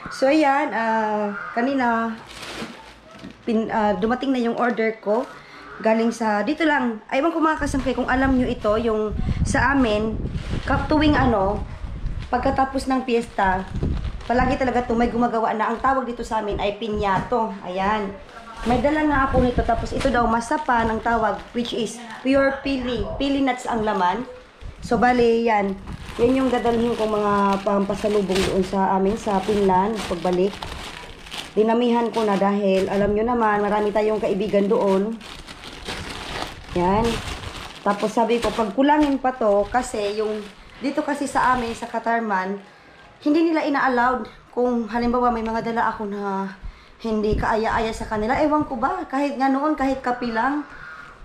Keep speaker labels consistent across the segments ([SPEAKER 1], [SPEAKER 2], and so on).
[SPEAKER 1] So, ayan, kanina, dumating na yung order ko. Galing sa, dito lang, aywan ko mga kasangkay, kung alam nyo ito, yung sa amin, tuwing pagkatapos ng piyesta, palagi talaga ito, may gumagawa na. Ang tawag dito sa amin ay pinyato. Ayan. May dala nga ako nito, tapos ito daw, masapan ang tawag, which is pure pili. Pili nuts ang laman. So, bali, yan. Yan yung dadalhin kong mga pampasalubong doon sa amin, sa Finland, pagbalik. Dinamihan ko na dahil, alam nyo naman, marami tayong kaibigan doon. Yan. Tapos sabi ko, pag kulangin pa to, kasi yung, dito kasi sa amin, sa Katarman, hindi nila ina-allowed kung halimbawa may mga dala ako na hindi kaaya-aya sa kanila. Ewan ko ba, kahit nga noon, kahit kapi lang,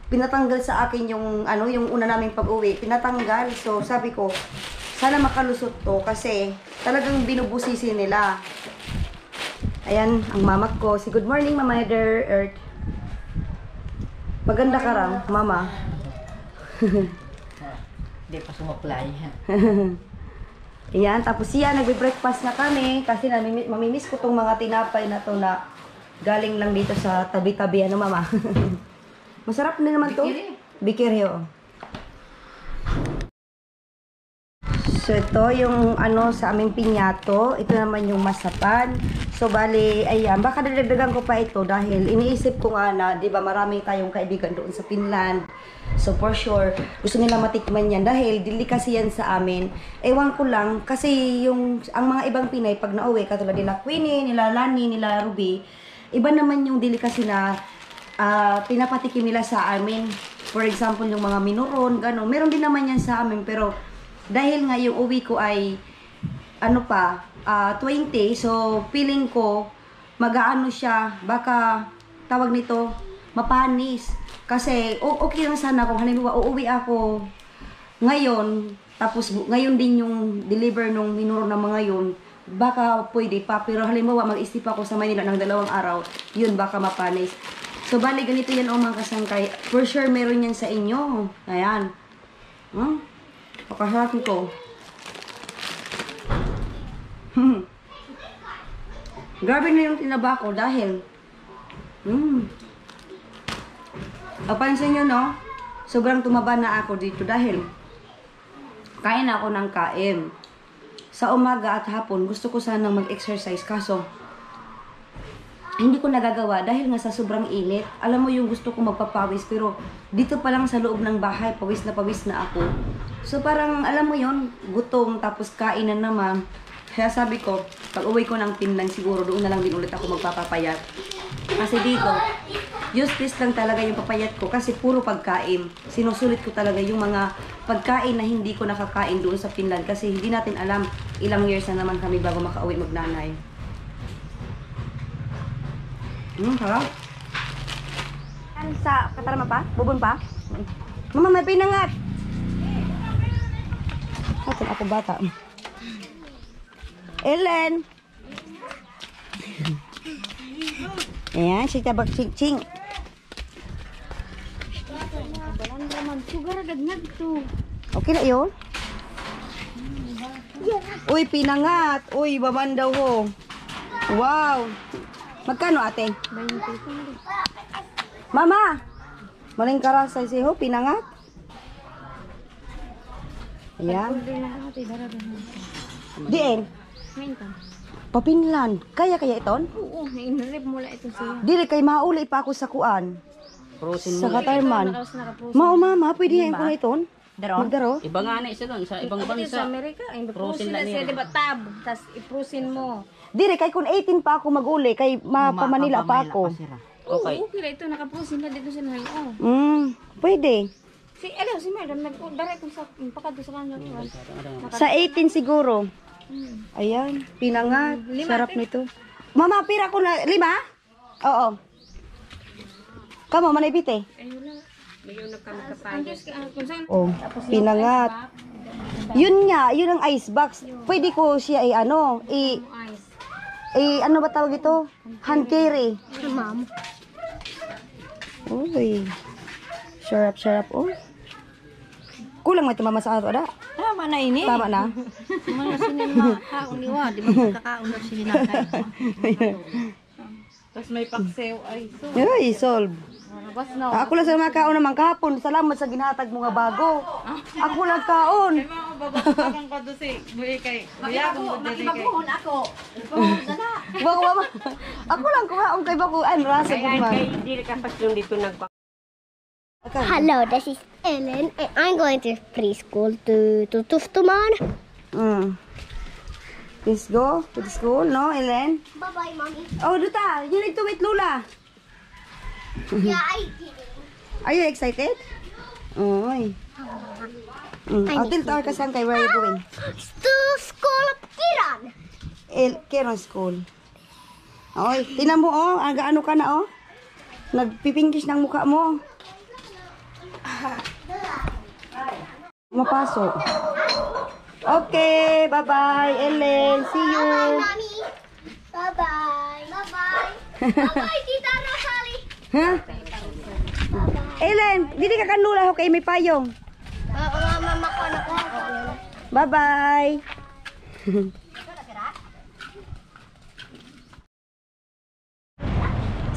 [SPEAKER 1] pinatanggal sa akin yung, yung una naming pag-uwi, pinatanggal. So sabi ko, sana makalusot to kasi talagang binubusisi nila. Ayan, ang mama ko. Si good morning, Mama Mother Earth. Maganda ka raw, Mama.
[SPEAKER 2] Hindi pa sumaplay.
[SPEAKER 1] Ayan, tapos siya, nagbe-breakfast na kami kasi mamimiss ko tong mga tinapay na to na galing lang dito sa tabi-tabi. Ano, Mama? Masarap na naman to. Bikiryo. So, ito yung sa aming pinyato. Ito naman yung masapan. So, bali, ayan. Baka dadagdagan ko pa ito dahil iniisip ko nga na, di ba, marami tayong kaibigan doon sa Finland. So, for sure, gusto nila matikman yan dahil delicacy yan sa amin. Ewan ko lang, kasi ang mga ibang Pinay, pag nauwi, katulad nila Queenie, nila Lani, nila Ruby, iba naman yung delicacy na pinapatikim nila sa amin. For example, yung mga minuron, gano'n. Meron din naman yan sa amin, pero dahil nga yung uwi ko ay 20, so feeling ko mag-aano siya, baka tawag nito mapanis. Kasi okay lang sana kung halimbawa uuwi ako ngayon, tapos ngayon din yung deliver nung minuro ng mga yun, baka pwede pa. Pero halimbawa mag-isip ako sa Manila ng 2 araw, yun baka mapanis. So bali ganito yan mga kasangkay. For sure meron yan sa inyo. Ayan. Pakasarap ko. Grabe na yung tinaba ko dahil napansin nyo, no? Sobrang tumaba na ako dito dahil kain ako ng kain. Sa umaga at hapon, gusto ko sanang mag-exercise kaso hindi ko nagagawa dahil nga sa sobrang init. Alam mo yung gusto ko magpapawis pero dito pa lang sa loob ng bahay, pawis na ako. So parang alam mo yon, gutom tapos kain na naman. Kaya sabi ko, pag uwi ko ng Finland siguro doon na lang din ulit ako magpapapayat. Kasi dito, useless lang talaga yung papayat ko kasi puro pagkain. Sinusulit ko talaga yung mga pagkain na hindi ko nakakain doon sa Finland kasi hindi natin alam ilang years na naman kami bago makauwi magnanay. Sarap. Sa Katarma pa? Bubon pa? Mama, may pinangat! Atin ako bata. Ellen! Ayan, si Tabak Ching-Ching. Okay na yun? Uy, pinangat! Uy, baban daw ho. Wow! Magkano ate? 20. Mama! Maling karasay siho, pinangat. Ayan. Diin? Papinlan. Kaya iton?
[SPEAKER 3] Oo, nainrip mula ito siya.
[SPEAKER 1] Dili kay mauli pa ako sa kuan.
[SPEAKER 2] Prosin
[SPEAKER 1] sa
[SPEAKER 2] mo.
[SPEAKER 1] Katarman. Mao mama, pwede yan ko iton. Magdaro?
[SPEAKER 2] Iba nga na isa doon sa ibang
[SPEAKER 3] Sa
[SPEAKER 2] bansa.
[SPEAKER 3] Amerika,
[SPEAKER 2] Prosin
[SPEAKER 3] ipusin na
[SPEAKER 2] na
[SPEAKER 3] siya,
[SPEAKER 2] niya.
[SPEAKER 3] di ba tab? Tapos ipusin mo.
[SPEAKER 1] Dili kay kun 18 pa ako maguli kay Manila pa ako.
[SPEAKER 2] Okay.
[SPEAKER 3] Oo, kaya ito, nakapusin na dito siya na.
[SPEAKER 1] Pwede.
[SPEAKER 3] Si Madam, nag-direct kung sa pakado sa kanya.
[SPEAKER 1] Sa 18 siguro. Ayan, pinangat. Sarap nito. Mama, pira ko na 5? Oo. Kamo manibit eh.
[SPEAKER 3] Ay, wala. Ngayon na kami kapayos.
[SPEAKER 1] Oh, pinangat. Yun nga, yun ang ice box. Pwede ko siya ano ba tawag ito? Hand carry.
[SPEAKER 3] Ma'am.
[SPEAKER 1] Uy. Sarap. Oh. Kulang mo ito mama sa ato, ada?
[SPEAKER 3] tama na ini.
[SPEAKER 1] Tama na?
[SPEAKER 3] Mga sinema, kaon niwa, di ba magkakaon na sila Tapos may paksew ay so.
[SPEAKER 1] Ay, solve.
[SPEAKER 3] Bas no.
[SPEAKER 1] Ako lang sa mga kaon naman kahapon. Salamat sa ginhatag mo nga bago. Ako lang kaon.
[SPEAKER 3] Babakakan ko do si buhi kay. Buya kung budali kay. Ako.
[SPEAKER 1] Bako mama. Ako lang kuhaon kay bako. Ay, rasa ko man.
[SPEAKER 2] Hindi ka pa dito nagpa.
[SPEAKER 4] Hello, this is Ellen, and I'm going to preschool to Tuftuman.
[SPEAKER 1] Let's go to the school, no, Ellen?
[SPEAKER 4] Bye-bye, Mommy.
[SPEAKER 1] Oh, Duta, you need to wait, Lula.
[SPEAKER 4] Yeah, I did.
[SPEAKER 1] Are you excited? Oy. Until tar ka saan kay where are you going?
[SPEAKER 4] To school of Kiran.
[SPEAKER 1] Kiran School. Oy, tingnan mo oh, ano ka na oh. Nagpipinkish ng mukha mo. Mapasok. Okay, bye-bye, Ellen. See you.
[SPEAKER 4] Bye, Mommy. Bye-bye. Bye-bye. Bye-bye, Tita Rosalie.
[SPEAKER 1] Ha? Ellen, dili ka kanula ho kay may payong.
[SPEAKER 4] Mama ko na ko.
[SPEAKER 1] Bye-bye.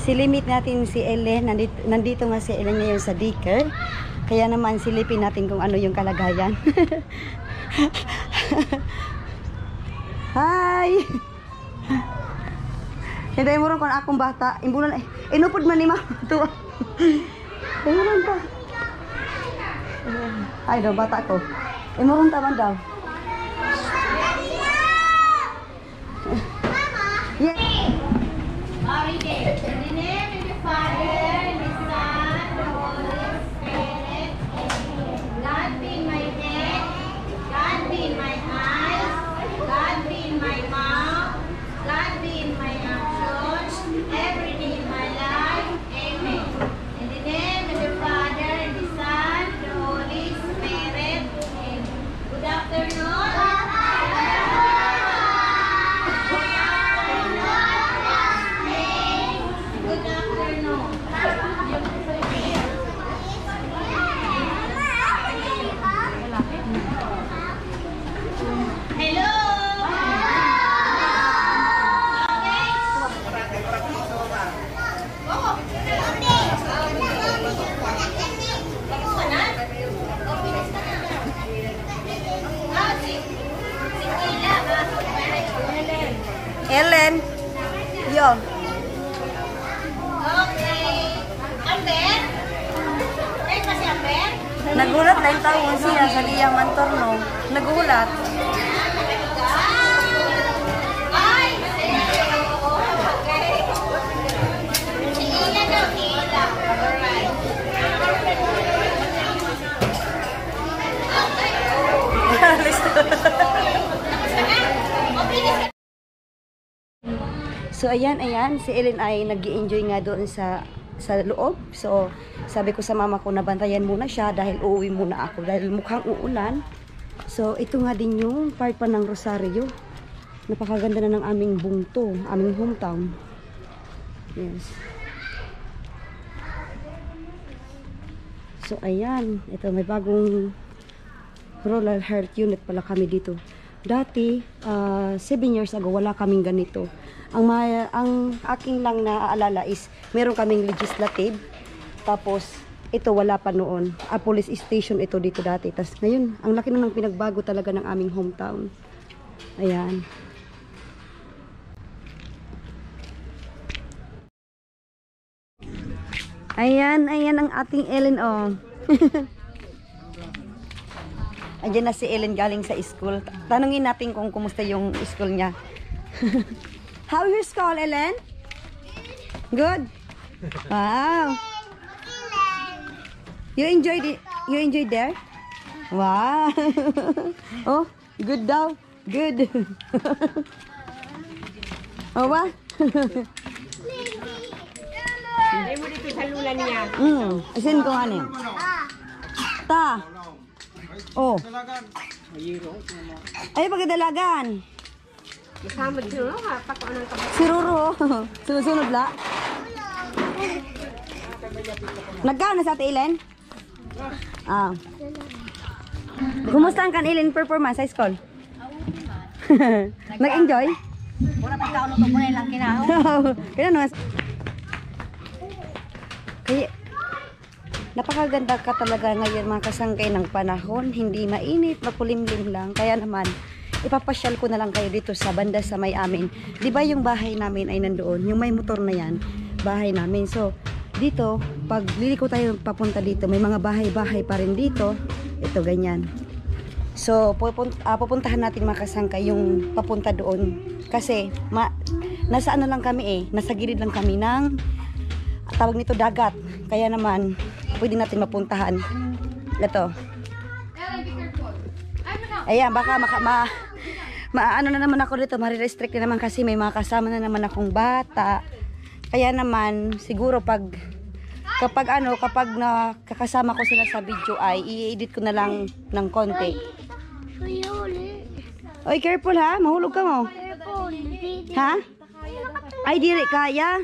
[SPEAKER 1] Silimit natin si Ellen. Nandito nga si Ellen ngayon sa daycare. Kaya naman silipin natin kung ano yung kalagayan. Hi! Hindi mo rin kung akong bata. Imbulan, inupod man ni mama. Tuwa. Imbulan ka. Ay daw, bata ko. Imurong taman daw. Yeah. Ellen, yo. Nagulat na yung taon siya sa diyang mantorno. Nagulat. So ayan, si Ellen ay nag-i-enjoy nga doon sa loob. So sabi ko sa mama ko na bantayan muna siya dahil uuwi muna ako dahil mukhang uulan. So ito nga din yung part pa ng Rosario. Napakaganda na ng aming bungto, aming hometown. Yes. So ayan, ito may bagong rural health unit pala kami dito. Dati, 7 years ago, wala kaming ganito. Ang aking lang naaalala is, meron kaming legislative. Tapos, ito wala pa noon. A police station ito dito dati. Tapos ngayon, ang laki na ng pinagbago talaga ng aming hometown. Ayan. Ayan ang ating Ellen, oh. Andiyan na si Ellen galing sa school. Tanungin natin kung kumusta yung school niya. How your school, Ellen? Good? Wow. You enjoyed there? Wow. Oh, good daw. Good. Oh, ba?
[SPEAKER 2] Ay mo dito sa lula niya.
[SPEAKER 1] Asin ko ano yun? Ta. Oh. Ay, pagkadalagan.
[SPEAKER 2] Kasama dito no ha, pako nang kabak.
[SPEAKER 1] Si Ruro. Susunod la. Nagkano sa Ate Ellen? Ah. Kumusta ang kanilin performance sa school? Nag-enjoy?
[SPEAKER 3] Wala pa ka ano mo lang kinaho.
[SPEAKER 1] Kaya naman. Kaya, napakaganda ka talaga ngayon mga kasangkay ng panahon. Hindi mainit, makulimlim lang. Kaya naman, ipapasyal ko na lang kayo dito sa banda sa may amin. Di ba yung bahay namin ay nandoon? Yung may motor na yan, bahay namin. So, dito, pag liliko tayo papunta dito, may mga bahay-bahay pa rin dito. Ito, ganyan. So, pupuntahan natin mga kasangkay yung papunta doon. Kasi, nasa ano lang kami nasa gilid lang kami ng, tawag nito dagat. Kaya naman, pwede natin mapuntahan. Ito. Ayan, baka ano na naman ako dito, marirestrict na naman kasi may mga kasama na naman akong bata. Kaya naman, siguro kapag nakakasama ko sila sa video ay i-edit ko na lang ng konti. Oy, careful ha, mahulog ka mo. Ha? Ay, diri kaya?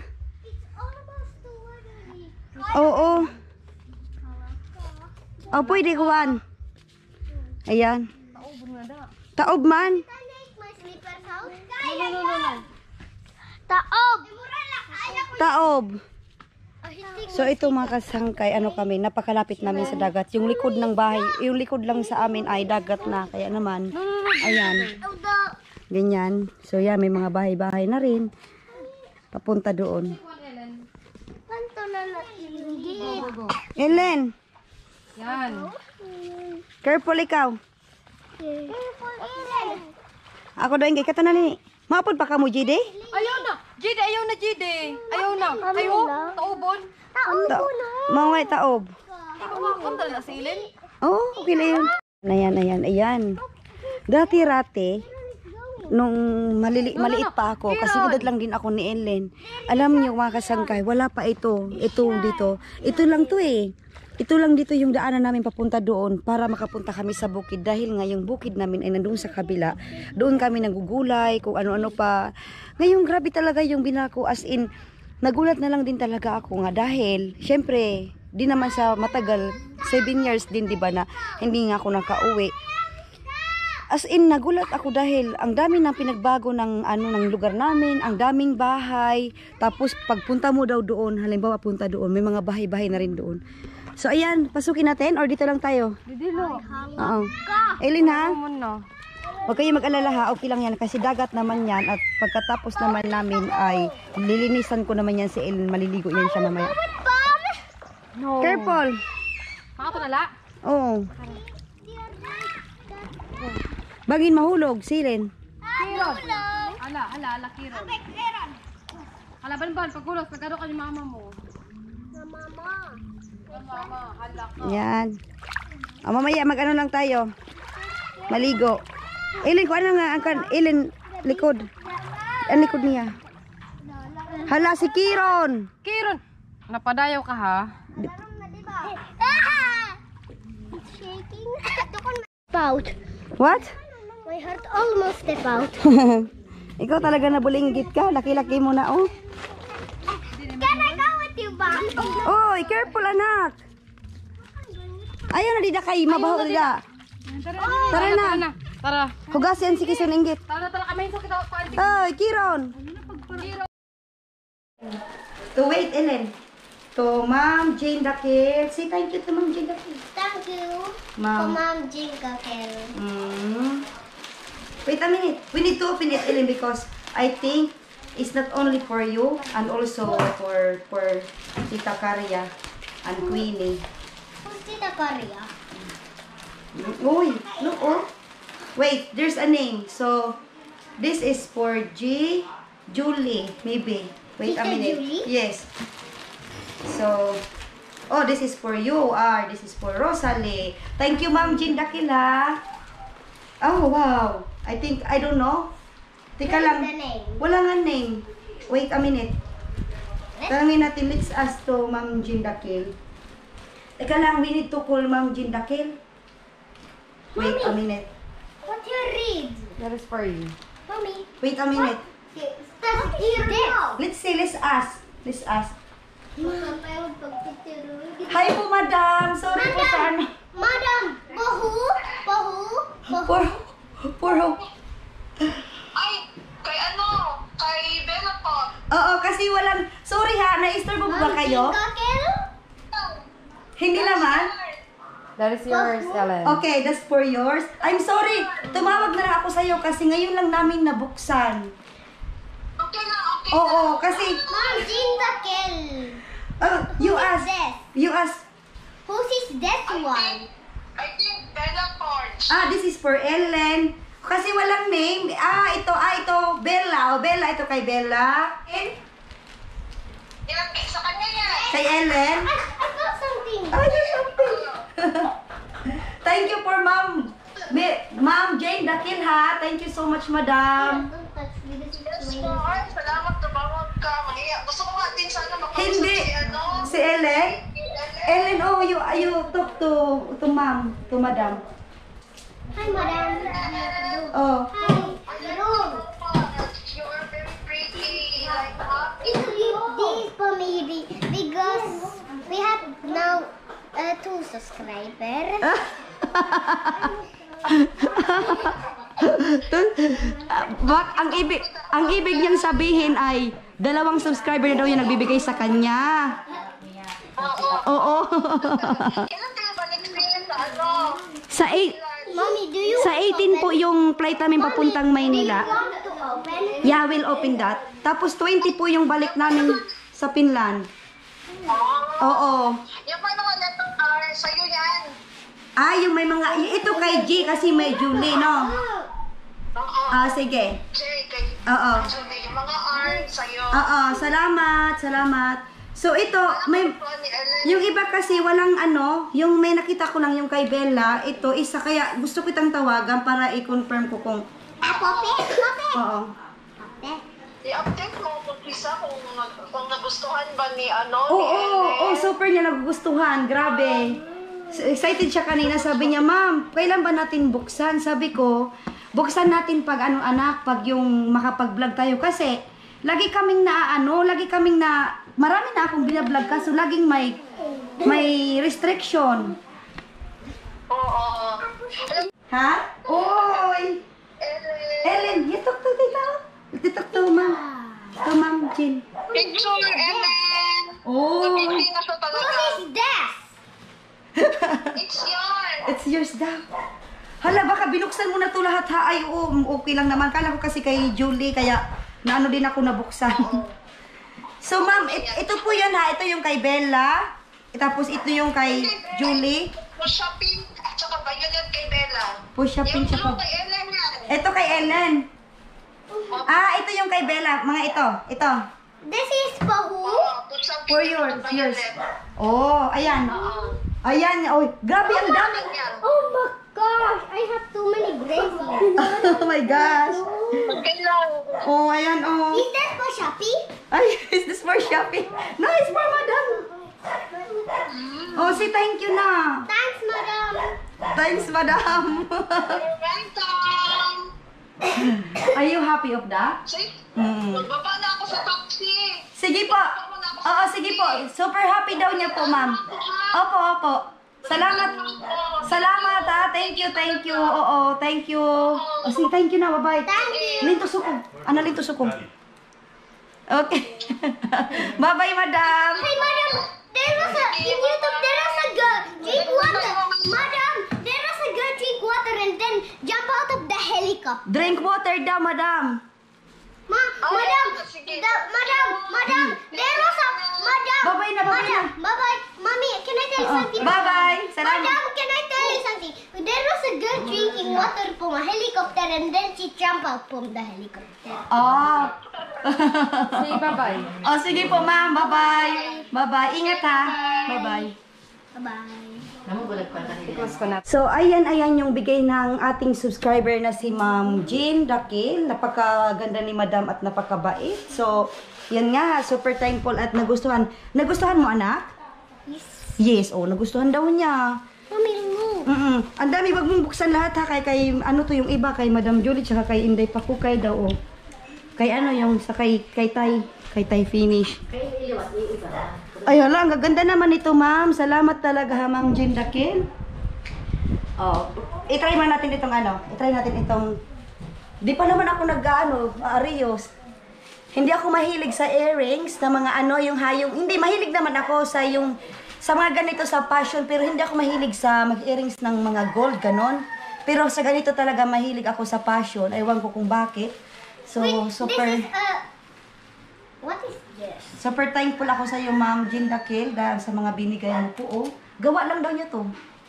[SPEAKER 1] Oo. Oh, pwede kuwan. Ayan. Taob man. Taob. So ito mga kasangkay, ano kami, napakalapit namin sa dagat. Yung likod ng bahay, yung likod lang sa amin ay dagat na. Kaya naman, ayan. Ganyan. So yan, may mga bahay-bahay na rin. Papunta doon. Ellen.
[SPEAKER 3] Yan.
[SPEAKER 1] Careful ikaw. Ako doon kay katanali. Mapod pa ka mo, Jide?
[SPEAKER 3] Ayaw na. Jide, ayaw na Jide. Ayaw na. Ayaw. Taubon.
[SPEAKER 1] Maway taob.
[SPEAKER 3] Ikaw makakam talaga silin.
[SPEAKER 1] Oo, okay na yun. Ayan. Dati-rati, nung maliit pa ako, kasi edad lang din ako ni Ellen. Alam niyo mga kasangkay, wala pa ito. Ito dito. Ito lang to Ito lang dito yung daanan namin papunta doon para makapunta kami sa bukid. Dahil nga yung bukid namin ay nandoon sa kabila. Doon kami nagugulay, kung ano-ano pa. Ngayon grabe talaga yung binako, as in, nagulat na lang din talaga ako nga dahil, syempre, di naman sa matagal, 7 years din, di ba, na hindi nga ako nakauwi. As in, nagulat ako dahil ang dami ng pinagbago ng lugar namin, ang daming bahay. Tapos pagpunta mo daw doon, halimbawa punta doon, may mga bahay-bahay na rin doon. So ayan, pasukin natin or dito lang tayo?
[SPEAKER 3] Didilo.
[SPEAKER 1] Oo. Eileen ha?
[SPEAKER 3] No.
[SPEAKER 1] Huwag kayo mag-alala ha, okay lang yan kasi dagat naman yan at pagkatapos naman namin ay lilinisan ko naman yan si Eileen, maliligo yan siya mamaya.
[SPEAKER 3] No.
[SPEAKER 1] Careful!
[SPEAKER 3] Makatunala?
[SPEAKER 1] Oo. Bagin mahulog, silin.
[SPEAKER 3] Kiron. Ala, Kiron. Ala, ban, pagkulos, pagkaro ka ni mama mo. Mama, hala ka.
[SPEAKER 1] Yan. Mamaya mag-ano lang tayo. Maligo. Eileen, kung ano nga ang Eileen, likod. Ang likod niya. Hala, si Kiron.
[SPEAKER 3] Kiron. Napadayaw ka ha?
[SPEAKER 4] Out.
[SPEAKER 1] What?
[SPEAKER 4] My heart almost step out.
[SPEAKER 1] Ikaw talaga nabulinggit ka. Laki-laki mo na, oh.
[SPEAKER 4] Can I go with you, Mom?
[SPEAKER 1] Oy, careful, anak. Ayaw na dida kay mabaho dida. Tara na.
[SPEAKER 3] Tara.
[SPEAKER 1] Hugasin si Kison inggit.
[SPEAKER 3] Tara, kami sa kita pa.
[SPEAKER 1] Oy, Kiron. To wait, Ellen. To Ma'am Jane Dakil. Say thank you to Ma'am Jane Dakil.
[SPEAKER 4] Thank you.
[SPEAKER 1] Ma'am.
[SPEAKER 4] Mom Jingle Kell.
[SPEAKER 1] Wait a minute. We need to open it, Ellen, because I think it's not only for you and also for Tita Karia and Queenie.
[SPEAKER 4] Who's Tita Korea?
[SPEAKER 1] Uy, look, oh. Wait, there's a name. So, this is for Julie, maybe. Wait a
[SPEAKER 4] Tita
[SPEAKER 1] minute.
[SPEAKER 4] Julie?
[SPEAKER 1] Yes. So, oh, this is for you. This is for Rosalie. Thank you, Ma'am Jean Dakila. Oh, wow. I don't know. Teka
[SPEAKER 4] What is
[SPEAKER 1] lang.
[SPEAKER 4] the name?
[SPEAKER 1] Wala nga name. Wait a minute. Tanungin natin, let's ask to Ma'am Jean Dakil. Teka lang, we need to call Ma'am Jean Dakil. Wait a minute.
[SPEAKER 4] What you read?
[SPEAKER 3] That is for you.
[SPEAKER 4] Mommy.
[SPEAKER 1] Wait a minute.
[SPEAKER 4] What is this?
[SPEAKER 1] Let's ask. Let's ask.
[SPEAKER 4] Hi,
[SPEAKER 1] Hi po, madam. Sorry po sa ano.
[SPEAKER 4] Madam, Bahu,
[SPEAKER 1] For who?
[SPEAKER 5] Ay, kay ano? Kay Bella po.
[SPEAKER 1] Oo, kasi walang... Sorry ha, na-istorbo ba kayo? Hindi naman?
[SPEAKER 3] That is yours, Ellen.
[SPEAKER 1] Okay, that's for yours. I'm sorry, tumawag na lang ako sa'yo kasi ngayon lang namin nabuksan.
[SPEAKER 5] Okay lang, okay
[SPEAKER 1] Oo, kasi...
[SPEAKER 4] Mom, Jean Dakel.
[SPEAKER 1] You
[SPEAKER 4] Who is
[SPEAKER 1] ask.
[SPEAKER 4] this?
[SPEAKER 1] You ask.
[SPEAKER 4] Who's is this one?
[SPEAKER 5] I think Bella Porch.
[SPEAKER 1] This is for Ellen. Kasi walang name. Ito. Bella. Bella, ito kay Bella.
[SPEAKER 5] Yan, sa kanya yan.
[SPEAKER 1] Kay Ellen.
[SPEAKER 4] I got something.
[SPEAKER 1] There's something. Thank you for Ma'am. Ma'am Jane Dakil ha. Thank you so much, Madam.
[SPEAKER 4] Don't touch me. This is
[SPEAKER 5] Yes
[SPEAKER 4] mine.
[SPEAKER 5] po, ay, salamat tumawag ka. Gusto ko nga din sana makausap
[SPEAKER 1] Hindi.
[SPEAKER 5] si ano.
[SPEAKER 1] Si Ellen? Ellen, you talk to Ma'am, to Madam.
[SPEAKER 4] Hi, madam.
[SPEAKER 1] Oh.
[SPEAKER 4] Hi, madam.
[SPEAKER 5] You are very pretty. Like, happy.
[SPEAKER 4] This is for me because we have now 2 subscribers.
[SPEAKER 1] Ang ibig niyang sabihin ay 2 subscriber na daw yung nagbibigay sa kanya. Oo.
[SPEAKER 5] Kailan tayo ba nag-experience sa ano?
[SPEAKER 1] Sa
[SPEAKER 4] Mommy, do you
[SPEAKER 1] sa 18 po yung flight namin papuntang Maynila.
[SPEAKER 4] want to open?
[SPEAKER 1] Yeah, we'll open that. Tapos 20 po yung balik namin sa Finland. Oo.
[SPEAKER 5] Yung may mga letter R, sa'yo yan.
[SPEAKER 1] Yung may mga... Ito kay G kasi may Julie, no?
[SPEAKER 5] Oo.
[SPEAKER 1] Sige.
[SPEAKER 5] Jay, kay
[SPEAKER 1] Oo.
[SPEAKER 5] Julie, yung mga R, sa'yo.
[SPEAKER 1] Salamat. So ito, may...
[SPEAKER 5] Po ni Ellen.
[SPEAKER 1] Yung iba kasi walang yung may nakita ko lang yung kay Bella, ito isa kaya gusto kitang tawagan para i-confirm ko kung oo.
[SPEAKER 5] I-update mo kung isa kung nagustuhan ba ni ano, ni
[SPEAKER 1] Oo,
[SPEAKER 5] Ellen.
[SPEAKER 1] super niya nagugustuhan. Grabe. So, excited siya kanina. Sabi niya, "Ma'am, kailan ba natin buksan?" Sabi ko, "Buksan natin pag anak, pag yung makapag-vlog tayo kasi lagi kaming marami na akong binablog kaso laging may restriction."
[SPEAKER 5] Oo.
[SPEAKER 1] Ha? Oy! Ellen, you talk to tita. You talk to Ma'am. To Ma'am Jean.
[SPEAKER 5] Picture, Ellen.
[SPEAKER 1] Oh,
[SPEAKER 5] Nabili na siya talaga.
[SPEAKER 4] Who's this?
[SPEAKER 5] It's yours.
[SPEAKER 1] it's yours daw. Hala, baka binuksan mo na to lahat ha. Ay, okay lang naman. Kala ko kasi kay Julie, kaya naano din ako nabuksan. So, ma'am, ito po yan ha. Ito yung kay Bella. Tapos ito yung kay Julie.
[SPEAKER 5] Po shopping, at saka ba yun yan kay Bella?
[SPEAKER 1] Po shopping,
[SPEAKER 5] Yung
[SPEAKER 1] tsaka-
[SPEAKER 5] blue kay Ellen yan.
[SPEAKER 1] Ito kay Ellen. Ito yung kay Bella. Mga ito.
[SPEAKER 4] This is for who?
[SPEAKER 5] Po shopping.
[SPEAKER 1] For
[SPEAKER 5] at
[SPEAKER 1] yours,
[SPEAKER 5] saka kay
[SPEAKER 1] yours.
[SPEAKER 5] Ellen.
[SPEAKER 1] Oh, ayan. Ayan. Oh, grabe, ang dami.
[SPEAKER 5] Yan.
[SPEAKER 4] Oh my gosh, I have too many bracelets.
[SPEAKER 1] Oh my gosh.
[SPEAKER 5] Okay lang.
[SPEAKER 1] Oh, ayan, oh.
[SPEAKER 4] Is that for Shopee?
[SPEAKER 1] Ay, is this for shopping? No, it's for Madam. Oh, say thank you na.
[SPEAKER 4] Thanks, madam.
[SPEAKER 1] Thanks, Madam.
[SPEAKER 5] You're welcome.
[SPEAKER 1] Are you happy of that?
[SPEAKER 5] See?
[SPEAKER 1] Mm.
[SPEAKER 5] Magbaba na ako sa taxi.
[SPEAKER 1] Sige po. Oo, sige po. Super happy daw niya po, ma'am. Opo. Salamat ha. Thank you. Oo, thank you. Oh, sige, thank you na. Bye-bye.
[SPEAKER 4] Thank you.
[SPEAKER 1] Linto suko. Linto suko. Okay. Bye-bye, Madam.
[SPEAKER 4] Hey, madam, there was a, in YouTube, there was a girl drink water. Madam, there was a girl drink water and then jump out of the helicopter.
[SPEAKER 1] Drink water daw, Madam.
[SPEAKER 4] Madam, there was a, madam.
[SPEAKER 1] Bye-bye na.
[SPEAKER 4] Bye-bye. Mommy, can I tell you something?
[SPEAKER 1] Bye-bye. Salamat.
[SPEAKER 4] Madam, can I tell you something? There was a girl drinking water from a helicopter and then she jumped out from the helicopter.
[SPEAKER 1] Oh.
[SPEAKER 3] Say bye-bye.
[SPEAKER 1] Oh, sige po, ma'am. Bye-bye. Bye-bye. Ingat ha. Bye-bye.
[SPEAKER 4] Bye-bye.
[SPEAKER 3] Close ko na.
[SPEAKER 1] So, ayan yung bigay ng ating subscriber na si Ma'am Jean Dakil. Napakaganda ni Madam at napakabait. So, yan nga, super thankful at nagustuhan. Nagustuhan mo, anak? Yes, nagustuhan daw niya.
[SPEAKER 4] Mommy, no.
[SPEAKER 1] Ang dami, wag mong buksan lahat ha. Kay ano to yung iba, kay Madam Julie, tsaka kay Inday Pakukay daw. Kay yung sa kay Tay Finish. Ay, hala, ang gaganda naman ito, ma'am. Salamat talaga ha, Ma'am Jean Dakil. Oh, i-try man natin itong ano. I-try natin itong... Di pa naman ako Arios. Hindi ako mahilig sa earrings na mga ano, yung hayong... Hindi, mahilig naman ako sa yung... Sa mga ganito sa fashion, pero hindi ako mahilig sa mag-earrings ng mga gold, ganon. Pero sa ganito talaga mahilig ako sa fashion. Ewan ko kung bakit. So, super...
[SPEAKER 4] This is what is this?
[SPEAKER 1] Super thankful ako sa iyo, Ma'am Jean Dakil, dahil sa mga binigay mo po. Oh, gawa lang daw niya to.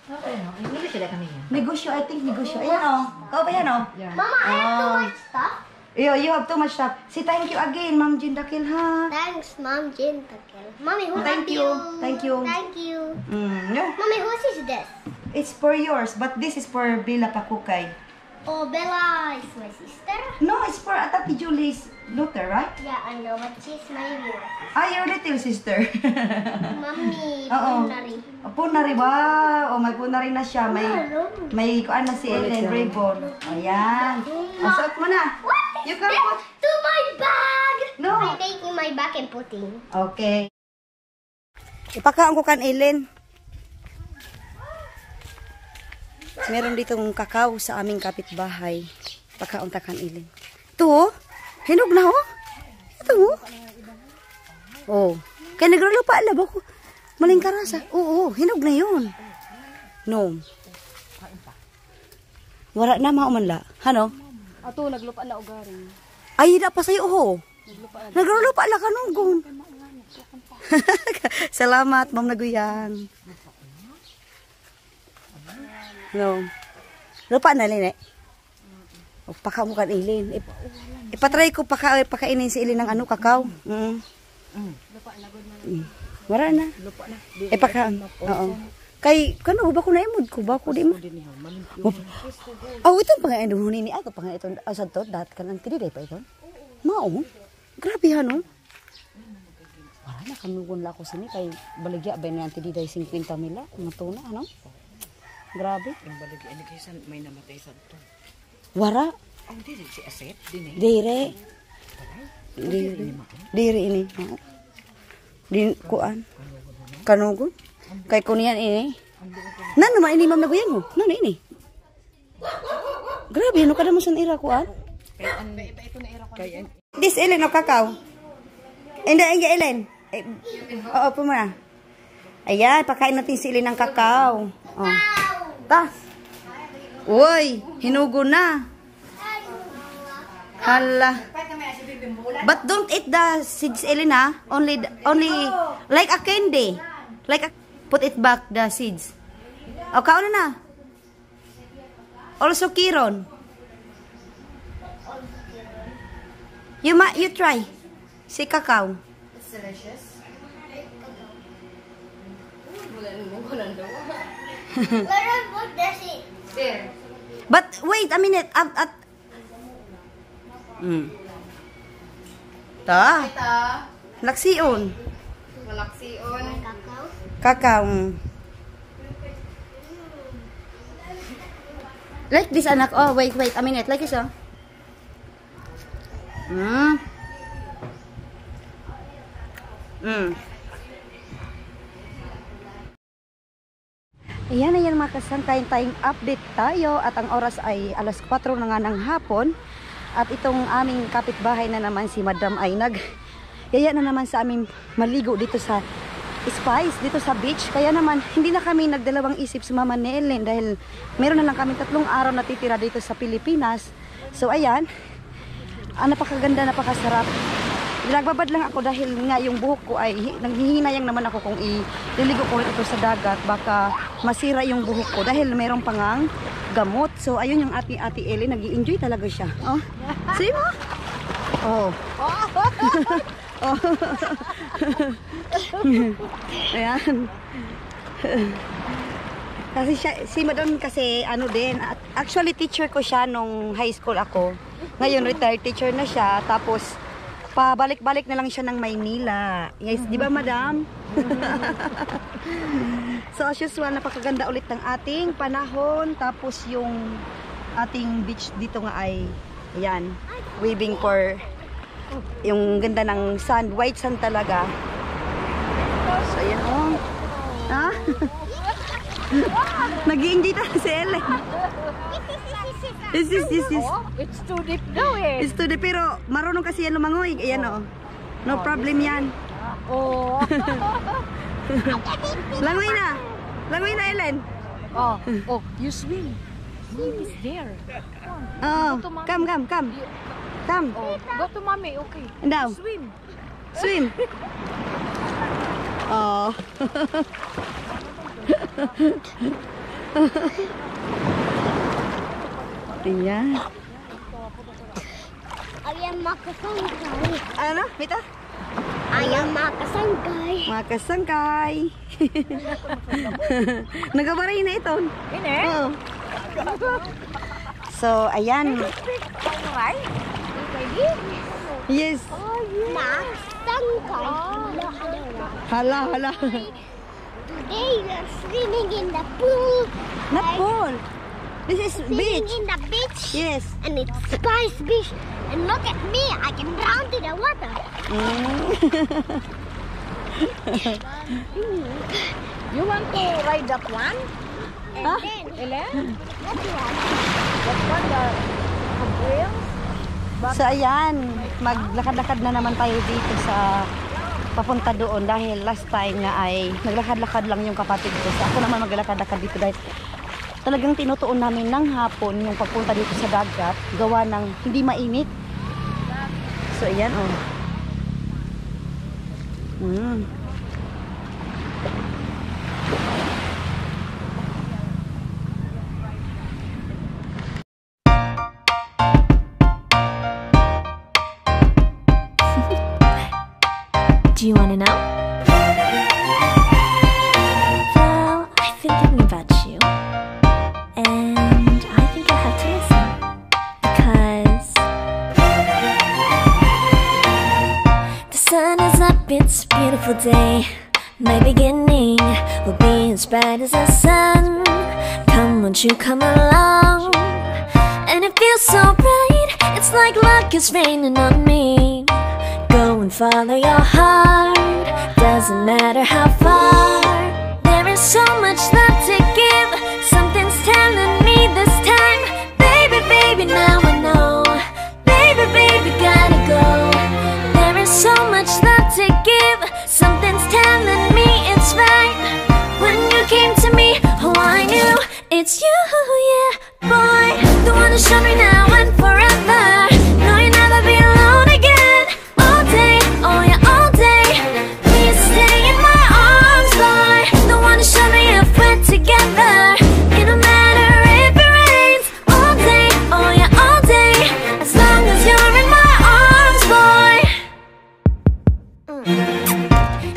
[SPEAKER 6] Okay, no? Hindi sila kami yan.
[SPEAKER 1] Negosyo, I think negosyo. Ayan o. Ikaw ba yan o?
[SPEAKER 4] Mama, I have too much stuff.
[SPEAKER 1] You have too much stuff. Say thank you again, Ma'am Jean Dakil, ha?
[SPEAKER 4] Thanks, Mom Jin. Mommy, who
[SPEAKER 1] Thank
[SPEAKER 4] have
[SPEAKER 1] you. Thank you.
[SPEAKER 4] Thank you.
[SPEAKER 1] Yeah.
[SPEAKER 4] Mommy, whose is this?
[SPEAKER 1] It's for yours, but this is for Bella Pakukay.
[SPEAKER 4] Oh, Bella is my sister.
[SPEAKER 1] No, it's for Atati Julie's daughter, right?
[SPEAKER 4] Yeah, I know, but she's my little sister.
[SPEAKER 1] Ah, your little sister.
[SPEAKER 4] Mommy,
[SPEAKER 1] Oo.
[SPEAKER 4] Punari.
[SPEAKER 1] Punari, wow. Oh, may punari na siya. May kuan na si Ellen Raybon. Ayan. Suot mo na.
[SPEAKER 4] What?
[SPEAKER 1] You can put...
[SPEAKER 4] To my bag!
[SPEAKER 1] No.
[SPEAKER 4] I'm taking my bag and putting.
[SPEAKER 1] Okay. Ipakaon ko kan Ellen. Meron ditong kakao sa aming kapitbahay. Pakaon ta kan Ellen. Ito oh. Hinog na oh. Ito oh. Oh. Kaya nagrulupa alab ako. Maling karasa. Oo, hinog na yun. No. Wala na maumanla. Hano?
[SPEAKER 3] Ato, naglupa na ugaring.
[SPEAKER 1] Ay, na pa sa'yo oh. Nagrulupa ala kanugon. Salamat, Ma'am Naguyang. No. Lupa na, Lene. O, paka mo kan Ilin. Ipatry ko pakainin si Ilin ng ano, kakao. Wala na. Ipaka. Oo. Kay, kano, ba ko na imod ko? Ba ko di mo? Oh, ito pa nga ito. Hunini ako pa nga ito. Asad to, dahil ka ng tiniday pa ito. Mao. Grabe ano. Wala na kami gunla ko sini. Kay baligya ba na yung tiniday 50 mila. Matuna, ano? Grabe.
[SPEAKER 6] Yung baligya, ano kayo may namatay sa ito?
[SPEAKER 1] Wara.
[SPEAKER 6] Oh, hindi si Aset, din eh.
[SPEAKER 1] Dire. Dire ini. Oo. Din kuan. Kanugon. Kay kunian ini. Nano man ini Ma'am Naguyang mo? Nano ini? Grabe, ano kada mo san ira kuan? This Ellen o kakao? Hindi, Ellen. Oo, po mo na. Ayan, pakain natin si Ellen ng kakao. Oh. Ta. Uy, hinugo na. Hala. But don't eat the seeds, Ellen, ha? Only like a candy. Put it back, the seeds. O, kaon na. Also, Kiron. You try. Si kakao.
[SPEAKER 3] It's delicious.
[SPEAKER 4] Where I put the seed?
[SPEAKER 3] There.
[SPEAKER 1] But wait a minute. Ta.
[SPEAKER 3] Ita.
[SPEAKER 1] Naksiyon.
[SPEAKER 3] Malaksiyon.
[SPEAKER 4] Kakao.
[SPEAKER 1] Kakao. Like this, anak. Oh, wait a minute. Like this, oh. Ayan mga kasantay, tayong update tayo at ang oras ay alas 4 na nga ng hapon at itong aming kapitbahay na naman si Madam ay yaya na naman sa aming maligo dito sa Spice, dito sa beach. Kaya naman hindi na kami nagdalawang isip sumama ni Ellen dahil meron na lang kami 3 araw na titira dito sa Pilipinas. So ayan, napakaganda, napakasarap. Nagbabad lang ako dahil nga yung buhok ko ay nanghihinayang naman ako kung ililigo ko ito sa dagat. Baka masira yung buhok ko dahil mayroong pangang gamot. So ayun yung ate Ellen, nag-i-enjoy talaga siya. Oh. See mo? Oh. Oh. Ayan. Kasi si Madam kasi ano din, actually teacher ko siya nung high school ako. Ngayon retired teacher na siya, tapos pabalik-balik na lang siya ng Maynila. Yes, di ba Madam? So as usual, napakaganda ulit ng ating panahon. Tapos yung ating beach dito nga ay, ayan, waving for yung ganda ng sand, white sand talaga. So ayan oh. Ha? Nag-i-enjoy tayo si Ellen. Yes.
[SPEAKER 6] It's too deep daw eh.
[SPEAKER 1] It's to the, pero marunong kasi yan lumangoy. Ayan no problem yan.
[SPEAKER 6] Oh.
[SPEAKER 1] Langoy na. Langoy na, Ellen.
[SPEAKER 6] Oh, you swim. Swim is there.
[SPEAKER 1] Oh, come. Come.
[SPEAKER 6] Oh, go to mommy, okay.
[SPEAKER 1] Daw. Swim. Oh. Ayan.
[SPEAKER 4] Ayang makasangkay.
[SPEAKER 1] Ano? Mita?
[SPEAKER 4] Ayang makasangkay.
[SPEAKER 1] Makasangkay. Nagabaray na ito.
[SPEAKER 6] Ine?
[SPEAKER 1] Oo. So, ayan. Yes.
[SPEAKER 4] Makasangkay.
[SPEAKER 1] Hala.
[SPEAKER 4] Today we're swimming in the pool.
[SPEAKER 1] Not pool. This is
[SPEAKER 4] Swimming
[SPEAKER 1] beach.
[SPEAKER 4] in the beach.
[SPEAKER 1] Yes.
[SPEAKER 4] And it's Spice Beach. And look at me, I can drown to the water.
[SPEAKER 6] You want to ride that one?
[SPEAKER 4] And
[SPEAKER 1] Huh?
[SPEAKER 4] then,
[SPEAKER 6] Ellen?
[SPEAKER 4] what do you want?
[SPEAKER 6] That one, the wheels?
[SPEAKER 1] So, ayan. Maglakad-lakad na naman tayo dito sa papunta doon dahil last time nga ay naglakad-lakad lang yung kapatid ko. So, ako naman maglakad-lakad dito dahil talagang tinutuon namin ng hapon yung pagpunta dito sa dagat gawa ng hindi mainit. So, ayan
[SPEAKER 7] Do you want to know? Well, I've been thinking about you. And I think you'll have to listen. Because the sun is up, it's a beautiful day. My beginning will be as bright as the sun. Come, won't you come along? And it feels so bright, it's like luck is raining on me. Go and follow your heart, doesn't matter how far. There is so much love to give, something's telling me this time. Baby, now I know. Baby, gotta go. There is so much love to give, something's telling me it's right. When you came to me, oh I knew it's you, yeah, boy. The one who showed me now and forever. No, you'll never be alone again. All day, oh yeah, all day. Please stay in my arms, boy. The one who showed me if we're together. It don't matter if it rains. All day, oh yeah, all day. As long as you're in my arms, boy.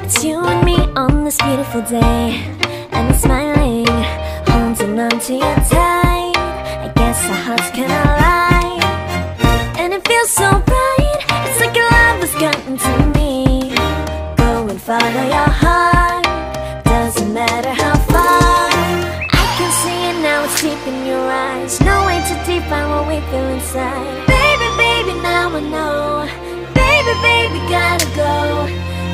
[SPEAKER 7] It's you and me on this beautiful day, and it's smiling, holding on to you tight. I guess our hearts can align, and it feels so bright. It's like your love has gotten to me. Go and follow your heart, doesn't matter how far. I can see it now, it's deep in your eyes. No way to define what we feel inside. Baby, now I know. Baby, gotta go.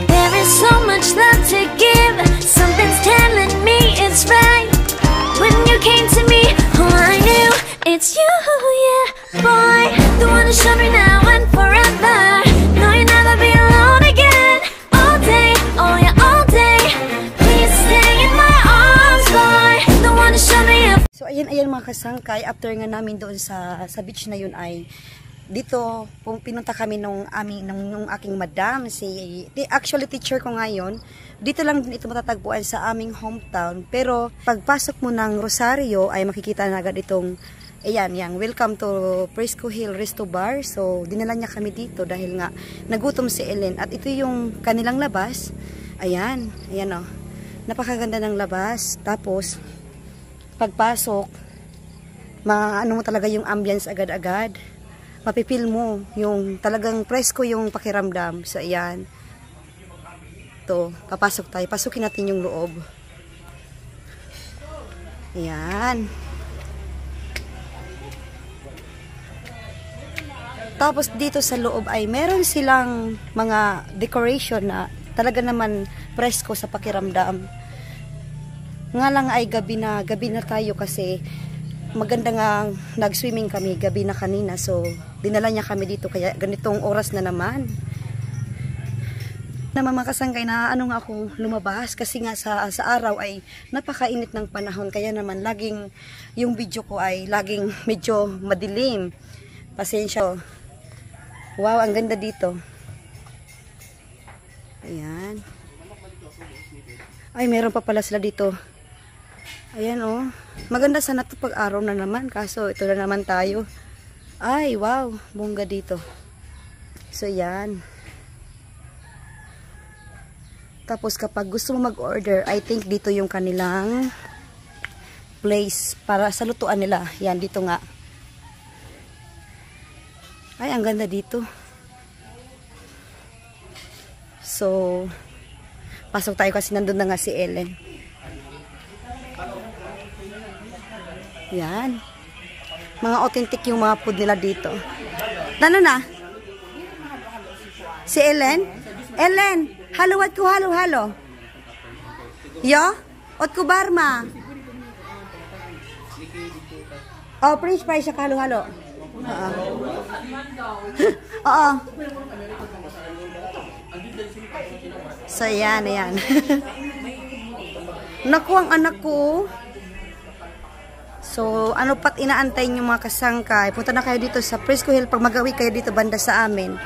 [SPEAKER 7] There is so much love to give, something's telling me it's right. When you came to me, oh I knew it's you, yeah, boy. The one who showed me now and forever. No, you'll never be alone again. All day, oh yeah, all day. Please stay in my arms, boy. The one who showed me if.
[SPEAKER 1] So, ayan mga kasangkay. After nga namin doon sa beach na yun ay dito, pinunta kami nung aking madam, actually teacher ko ngayon. Dito lang din ito matatagpuan sa aming hometown. Pero pagpasok mo ng Rosario ay makikita na agad itong, ayan, welcome to Fresco Hill Resto Bar. So, dinala niya kami dito dahil nga nagutom si Ellen. At ito yung kanilang labas. Ayan o. Napakaganda ng labas. Tapos, pagpasok, maano mo talaga yung ambience agad-agad. Mapipil mo yung talagang presko yung pakiramdam. So, ayan. Ito, papasok tayo. Pasukin natin yung loob. Ayan. Tapos, dito sa loob ay meron silang mga decoration na talaga naman presko sa pakiramdam. Nga lang ay gabi na tayo kasi maganda nga nag-swimming kami gabi na kanina. So, dinala niya kami dito kaya ganitong oras na naman. Naman makasangkay na ano nga ako lumabas kasi nga sa araw ay napakainit ng panahon. Kaya naman laging yung video ko ay laging medyo madilim. Pasensya. Wow, ang ganda dito. Ayan. Ay, meron pa pala sila dito. Ayan, oh. Maganda sana ito pag araw na naman. Kaso, ito na naman tayo. Ay, wow. Bongga dito. So, yan. Tapos, kapag gusto mo mag-order, I think dito yung kanilang place para sa lutuan nila. Yan, dito nga. Ay, ang ganda dito. So, pasok tayo kasi nandun na nga si Ellen. Yan. Mga authentic yung mga food nila dito. Ano na? Si Ellen? Ellen, haluwat ko halo. Yo? Ot ko barma. Oh, french fries siya halo-halo. Oo. So, yan. Naku, ang anak ko. So, ano pat inaantay nyo mga kasangkay? Punta na kayo dito sa Frisco Hill pag magawi kayo dito banda sa amin.